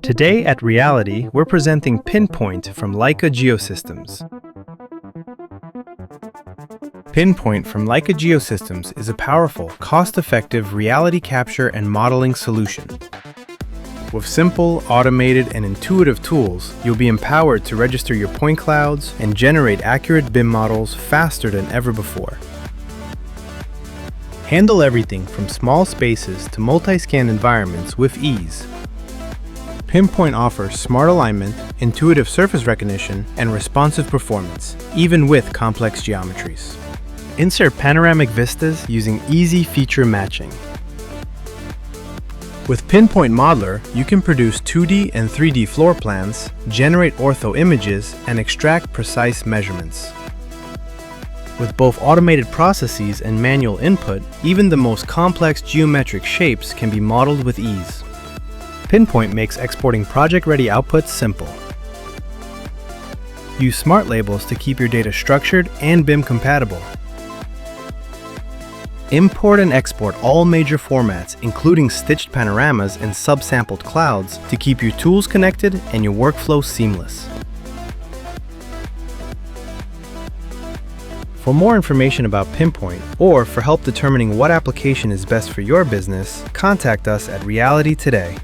Today at Reality, we're presenting PinPoint from Leica Geosystems. PinPoint from Leica Geosystems is a powerful, cost-effective reality capture and modeling solution. With simple, automated, and intuitive tools, you'll be empowered to register your point clouds and generate accurate BIM models faster than ever before. Handle everything from small spaces to multi-scan environments with ease. PinPoint offers smart alignment, intuitive surface recognition, and responsive performance, even with complex geometries. Insert panoramic vistas using easy feature matching. With PinPoint Modeler, you can produce 2D and 3D floor plans, generate ortho images, and extract precise measurements. With both automated processes and manual input, even the most complex geometric shapes can be modeled with ease. PinPoint makes exporting project-ready outputs simple. Use smart labels to keep your data structured and BIM compatible. Import and export all major formats, including stitched panoramas and subsampled clouds, to keep your tools connected and your workflow seamless. For more information about PinPoint, or for help determining what application is best for your business, contact us at Reality today.